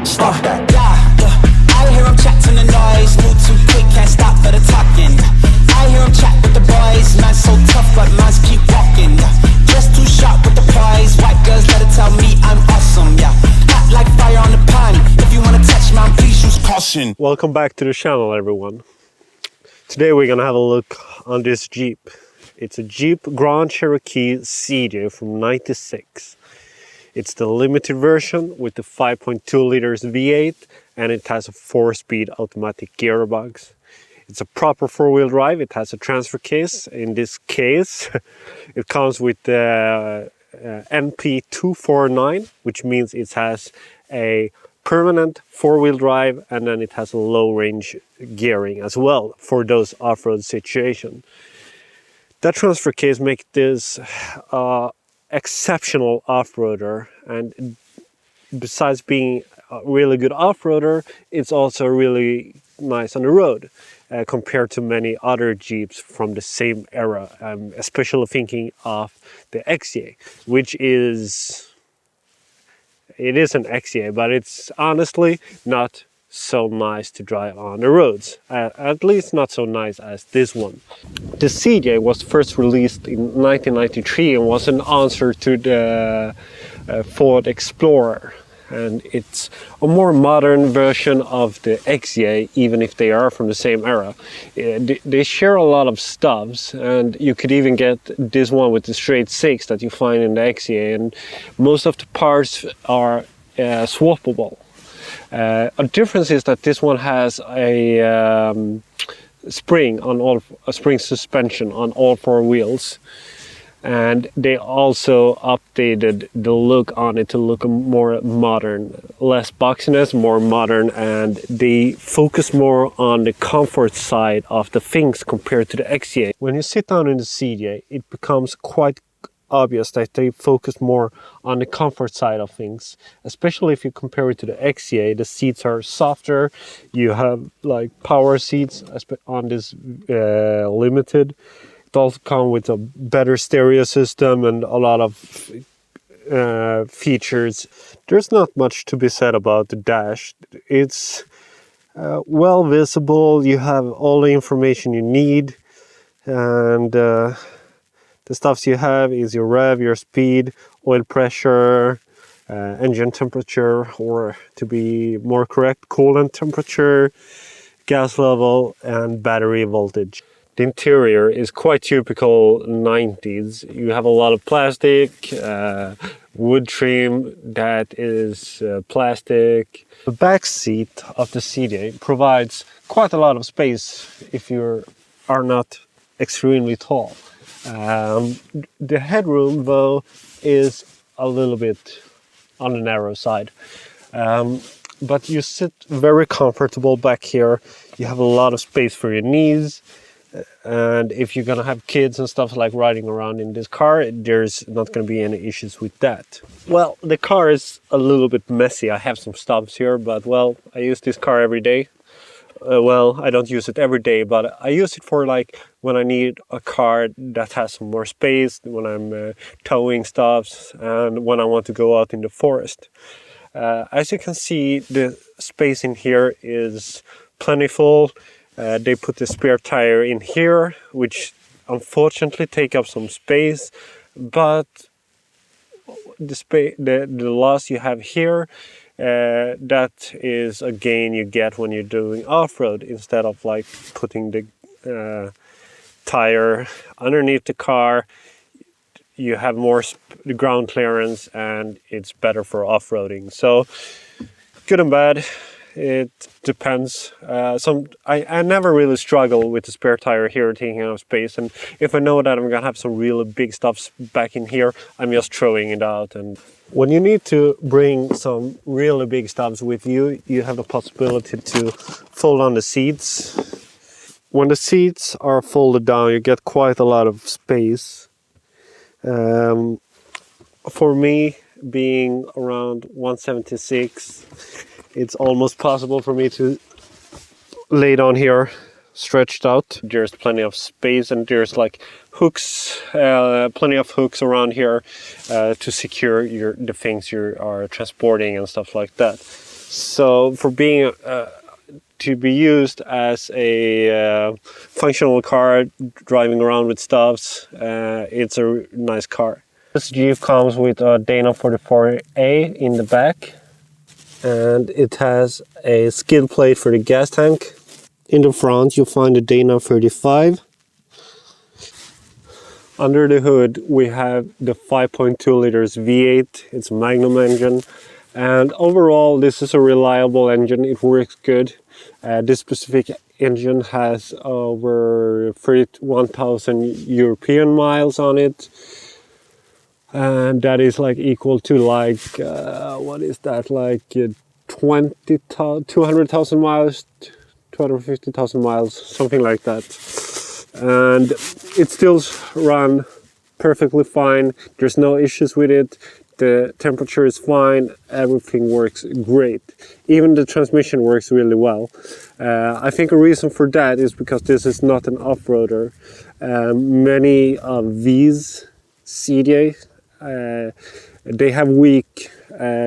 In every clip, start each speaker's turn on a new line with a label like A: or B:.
A: Stop that. Yeah. I hear him chat to the noise. Move too quick, can't stop for the talking. I hear him chat with the boys. Man so tough, but mans keep walking. Just too sharp with the prize. White girls let it tell me I'm awesome. Yeah. Hot like fire on the pan. If you wanna touch man, please use caution.
B: Welcome back to the channel, everyone. Today we're gonna have a look on this Jeep. It's a Jeep Grand Cherokee ZJ from '96. It's the limited version with the 5.2 liters V8 and it has a 4-speed automatic gearbox. It's a proper 4-wheel drive. It has a transfer case. In this case, it comes with the NP249, which means it has a permanent 4-wheel drive, and then it has a low range gearing as well for those off-road situations. That transfer case makes this exceptional off-roader, and besides being a really good off-roader, it's also really nice on the road compared to many other Jeeps from the same era. I'm especially thinking of the XJ, which is... It is an XJ, but it's honestly not so nice to drive on the roads. At least not so nice as this one. The ZJ was first released in 1993 and was an answer to the Ford Explorer. And it's a more modern version of the XJ, even if they are from the same era. They share a lot of stuffs, and you could even get this one with the straight 6 that you find in the XJ, and most of the parts are swappable. A difference is that this one has a spring suspension on all 4 wheels. And they also updated the look on it to look more modern, less boxiness, more modern, and they focus more on the comfort side of the things compared to the XJ. When you sit down in the ZJ, it becomes quite obvious that they focus more on the comfort side of things, especially if you compare it to the XJ. The seats are softer, you have like power seats on this limited. It also comes with a better stereo system and a lot of features. There's not much to be said about the dash. It's well visible. You have all the information you need, and the stuffs you have is your rev, your speed, oil pressure, engine temperature, or to be more correct, coolant temperature, gas level, and battery voltage. The interior is quite typical 90s. You have a lot of plastic, wood trim that is plastic. The back seat of the ZJ provides quite a lot of space if you are not extremely tall. The headroom, though, is a little bit on the narrow side. But you sit very comfortable back here. You have a lot of space for your knees. And if you're gonna have kids and stuff like riding around in this car, there's not gonna be any issues with that. Well, the car is a little bit messy. I have some stubs here, but well, I use this car every day. Well, I don't use it every day, but I use it for like when I need a car that has some more space, when I'm towing stuffs, and when I want to go out in the forest. As you can see, the space in here is plentiful. They put the spare tire in here, which unfortunately take up some space, but the loss you have here, that is a gain you get when you're doing off-road, instead of like putting the tire underneath the car. You have more ground clearance and it's better for off-roading. So good and bad. It depends. I never really struggle with the spare tire here taking up space, and if I know that I'm gonna have some really big stuff back in here, I'm just throwing it out. And when you need to bring some really big stuffs with you, you have the possibility to fold on the seats. When the seats are folded down, you get quite a lot of space. For me, being around 176, it's almost possible for me to lay down here stretched out. There's plenty of space, and there's like hooks, plenty of hooks around here to secure the things you are transporting and stuff like that. So for being to be used as a functional car, driving around with stuffs, it's a nice car. This Jeep comes with a Dana 44A in the back, and it has a skid plate for the gas tank. In the front you'll find the Dana 35. Under the hood we have the 5.2 liters V8, it's a Magnum engine, and overall this is a reliable engine, it works good. This specific engine has over 31,000 European miles on it, and that is like equal to like what is that, like 200,000 miles, 250,000 miles, something like that. And it still runs perfectly fine, there's no issues with it, the temperature is fine, everything works great. Even the transmission works really well. I think a reason for that is because this is not an off-roader. Many of these ZJ, they have weak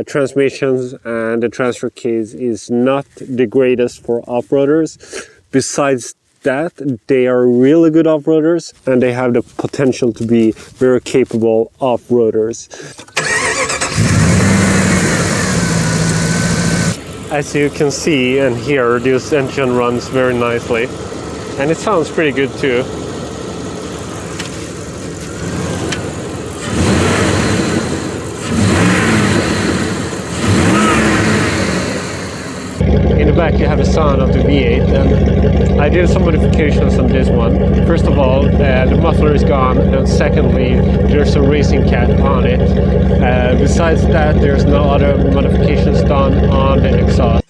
B: transmissions, and the transfer case is not the greatest for off-roaders. Besides that, they are really good off-roaders, and they have the potential to be very capable off-roaders. As you can see and hear, this engine runs very nicely, and it sounds pretty good too. In the back you have the sound of the V8, and I did some modifications on this one. First of all, the muffler is gone, and secondly, there's a racing cat on it. Besides that, there's no other modifications done on the exhaust.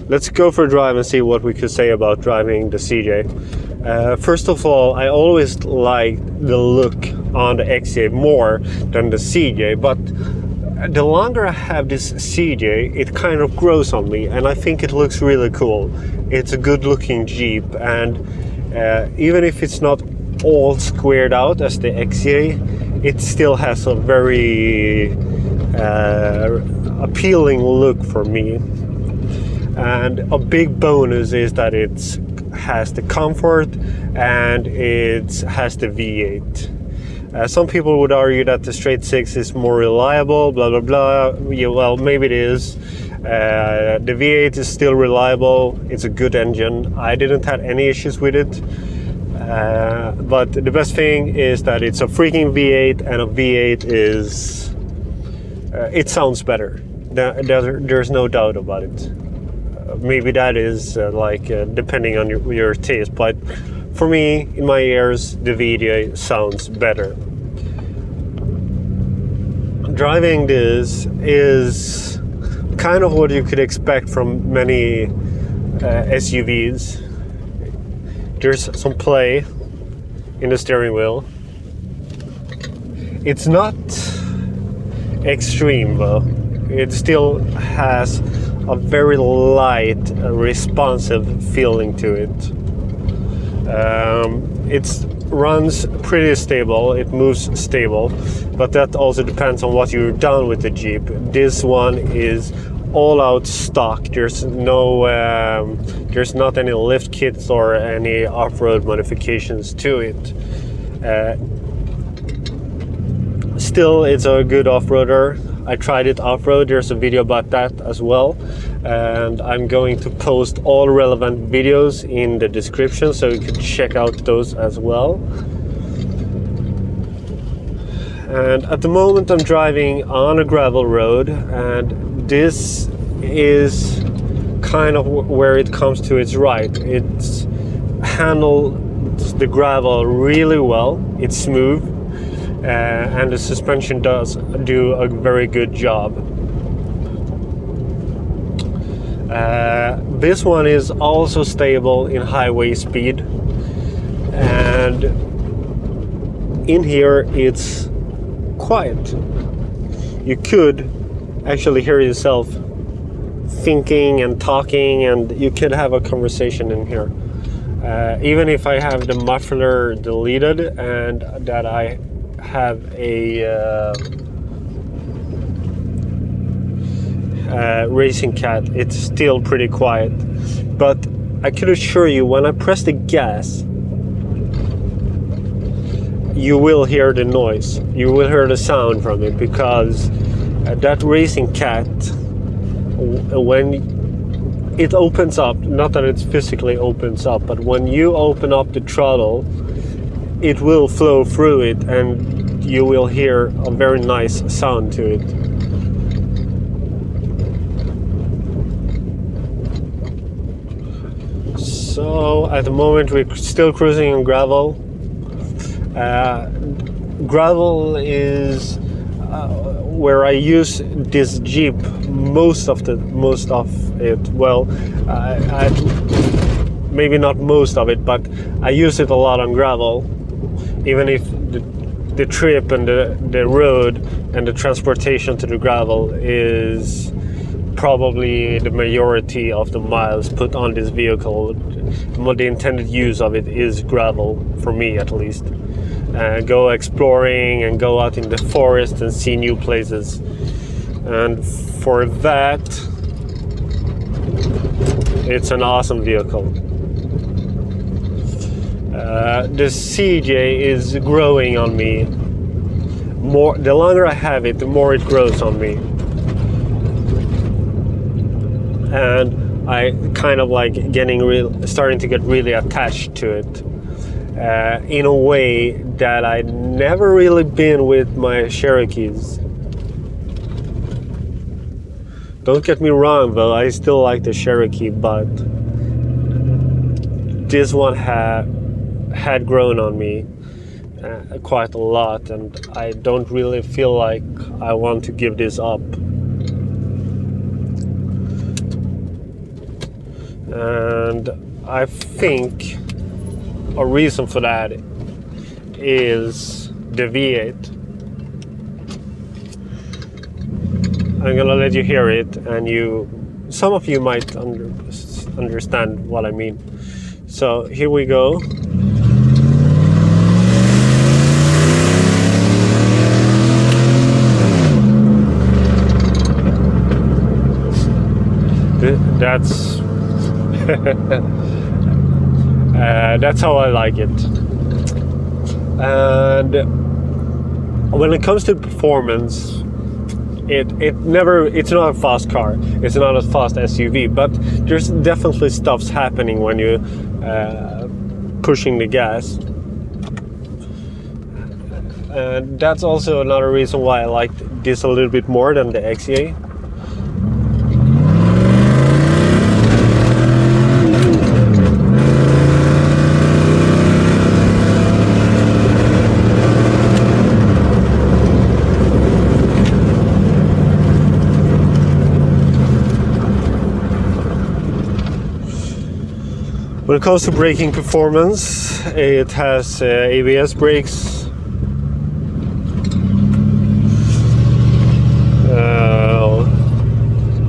B: Let's go for a drive and see what we could say about driving the ZJ. First of all, I always liked the look on the XJ more than the ZJ, but the longer I have this ZJ, it kind of grows on me, and I think it looks really cool. It's a good looking Jeep, and even if it's not all squared out as the XJ, it still has a very appealing look for me. And a big bonus is that it has the comfort and it has the V8. Some people would argue that the straight six is more reliable, blah blah blah. Yeah, well, maybe it is. The V8 is still reliable, it's a good engine. I didn't have any issues with it. But the best thing is that it's a freaking V8, and a V8 is... it sounds better. There's no doubt about it. Maybe that is depending on your taste, but for me, in my ears, the VJ sounds better. Driving this is kind of what you could expect from many SUVs. There's some play in the steering wheel. It's not extreme though. It still has a very light, responsive feeling to it. It runs pretty stable, it moves stable, but that also depends on what you've done with the Jeep. This one is all out stock. There's no, there's not any lift kits or any off-road modifications to it. Still, it's a good off-roader. I tried it off-road, there's a video about that as well, and I'm going to post all relevant videos in the description, so you can check out those as well. And at the moment I'm driving on a gravel road, and this is kind of where it comes to its right. It handles the gravel really well, it's smooth, and the suspension does do a very good job. This one is also stable in highway speed, and in here it's quiet. You could actually hear yourself thinking and talking, and you could have a conversation in here. Even if I have the muffler deleted and that I have a racing cat, it's still pretty quiet. But I could assure you, when I press the gas, you will hear the noise. You will hear the sound from it, because that racing cat, when it opens up, not that it physically opens up, but when you open up the throttle, it will flow through it and you will hear a very nice sound to it. So at the moment we're still cruising on gravel. Gravel is where I use this Jeep most of it. Well, maybe not most of it, but I use it a lot on gravel. Even if the trip and the road and the transportation to the gravel is probably the majority of the miles put on this vehicle, the intended use of it is gravel, for me at least. Go exploring and go out in the forest and see new places. And for that, it's an awesome vehicle. The CJ is growing on me. The longer I have it, the more it grows on me. And I kind of like starting to get really attached to it. In a way that I'd never really been with my Cherokees. Don't get me wrong though, I still like the Cherokee, but this one had grown on me quite a lot, and I don't really feel like I want to give this up. And I think a reason for that is the V8. I'm gonna let you hear it, and some of you might understand what I mean. So here we go. That's how I like it. And when it comes to performance, it's not a fast car. It's not a fast SUV, but there's definitely stuff's happening when you pushing the gas. And that's also another reason why I liked this a little bit more than the XJ. When it comes to braking performance, it has ABS brakes.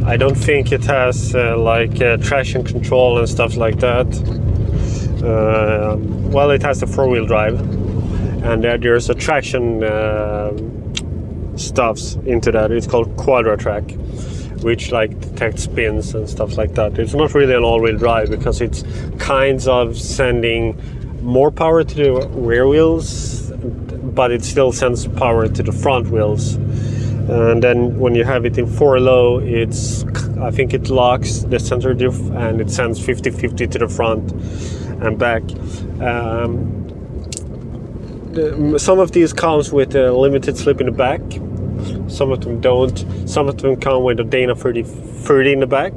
B: I don't think it has traction control and stuff like that. Well, it has the four-wheel drive, and there's a traction stuffs into that. It's called QuadraTrack, which detects spins and stuff like that. It's not really an all-wheel drive because it's kinds of sending more power to the rear wheels, but it still sends power to the front wheels. And then when you have it in 4-low, I think it locks the center diff and it sends 50-50 to the front and back. Some of these comes with a limited slip in the back. Some of them don't. Some of them come with a Dana 30 in the back,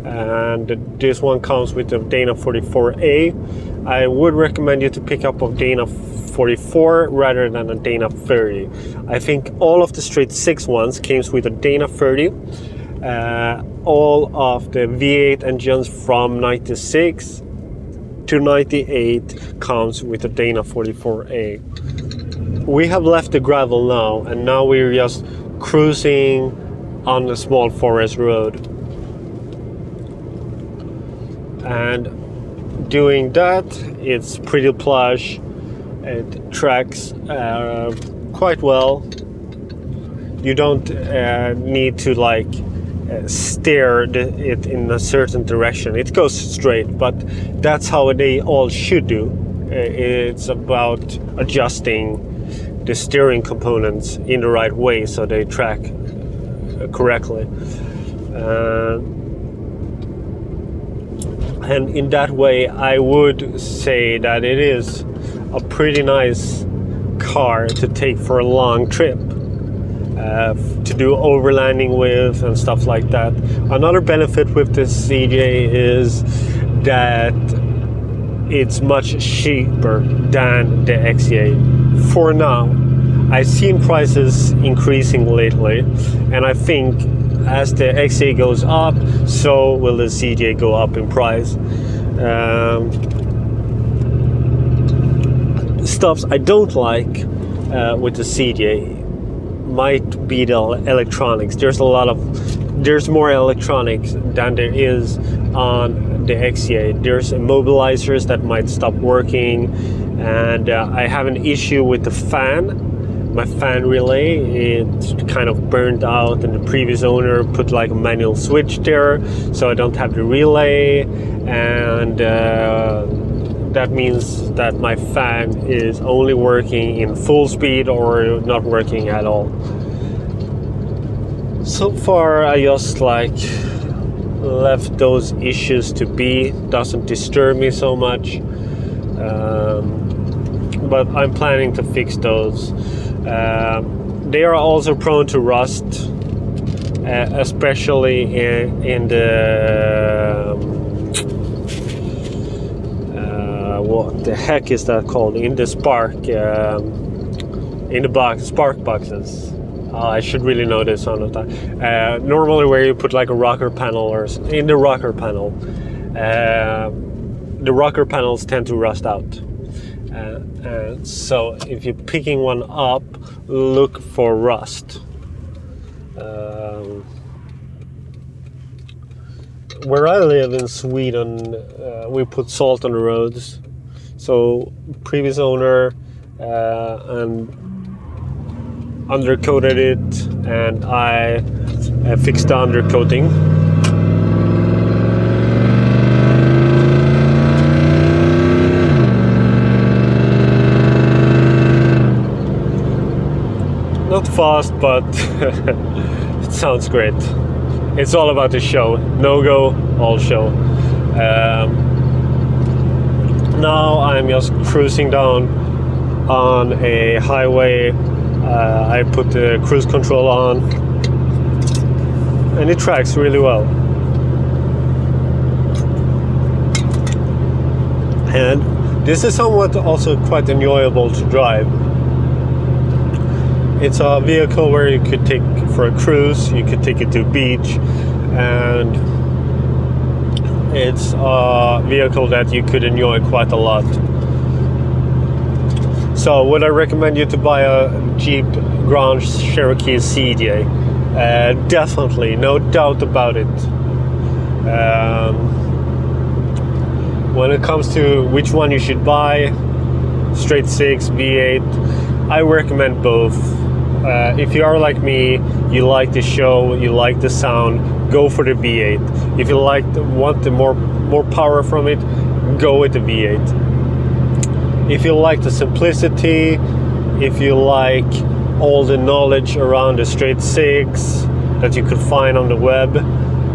B: and this one comes with a Dana 44A. I would recommend you to pick up a Dana 44 rather than a Dana 30. I think all of the straight 6 ones came with a Dana 30. All of the V8 engines from 96 to 98 comes with a Dana 44A. we have left the gravel now, and now we're just cruising on a small forest road. And doing that, it's pretty plush. It tracks quite well. You don't need to like steer it in a certain direction. It goes straight, but that's how they all should do. It's about adjusting the steering components in the right way so they track correctly. And in that way, I would say that it is a pretty nice car to take for a long trip, to do overlanding with and stuff like that. Another benefit with this ZJ is that it's much cheaper than the XJ. For now, I've seen prices increasing lately, and I think as the XJ goes up, so will the ZJ go up in price. Stuffs I don't like with the ZJ might be the electronics. There's more electronics than there is on the XJ. There's immobilizers that might stop working, and I have an issue with the fan. My fan relay, it's kind of burned out, and the previous owner put like a manual switch there, so I don't have the relay, and that means that my fan is only working in full speed or not working at all. So far I just like left those issues to be, doesn't disturb me so much, but I'm planning to fix those. They are also prone to rust, especially in the what the heck is that called? In the spark, in the spark boxes. I should really know this all the time. Normally, where you put like a rocker panel or in the rocker panel, the rocker panels tend to rust out. So if you're picking one up, look for rust. Where I live in Sweden, we put salt on the roads. So previous owner and undercoated it, and I fixed the undercoating. Not fast, but it sounds great. It's all about the show. No go, all show. Now I'm just cruising down on a highway. I put the cruise control on, and it tracks really well. And this is somewhat also quite enjoyable to drive. It's a vehicle where you could take for a cruise, you could take it to a beach, and it's a vehicle that you could enjoy quite a lot. So would I recommend you to buy a Jeep Grand Cherokee ZJ? Definitely, no doubt about it. When it comes to which one you should buy, straight 6, V8, I recommend both. If you are like me, you like the show, you like the sound, go for the V8. If you want the more power from it, go with the V8. If you like the simplicity, if you like all the knowledge around the straight 6 that you could find on the web,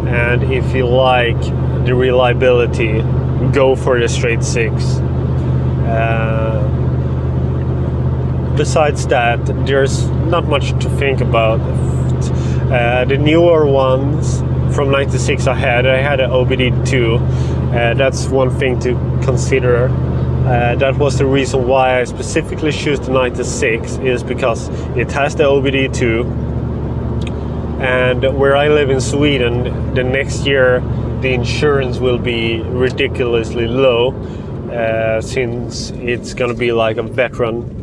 B: and if you like the reliability, go for the straight 6. Besides that, there's not much to think about. The newer ones from 96 I had an OBD2. That's one thing to consider. That was the reason why I specifically choose the 96, is because it has the OBD2. And where I live in Sweden, the next year the insurance will be ridiculously low, since it's gonna be like a veteran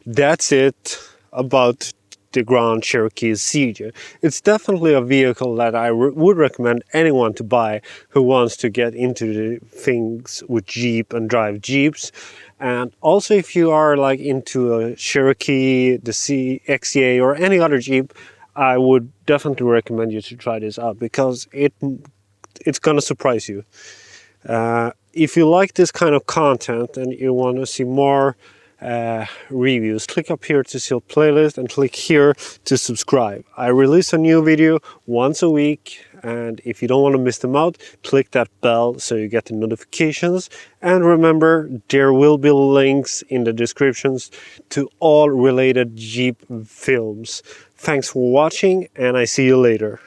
B: That's it about the Grand Cherokee ZJ. It's definitely a vehicle that I would recommend anyone to buy who wants to get into the things with Jeep and drive Jeeps. And also if you are like into a Cherokee, the XJ or any other Jeep, I would definitely recommend you to try this out because it's gonna surprise you. If you like this kind of content and you want to see more reviews, click up here to see a playlist and click here to subscribe. I release a new video once a week, and if you don't want to miss them out, click that bell so you get the notifications. And remember, there will be links in the descriptions to all related Jeep films. Thanks for watching, and I see you later.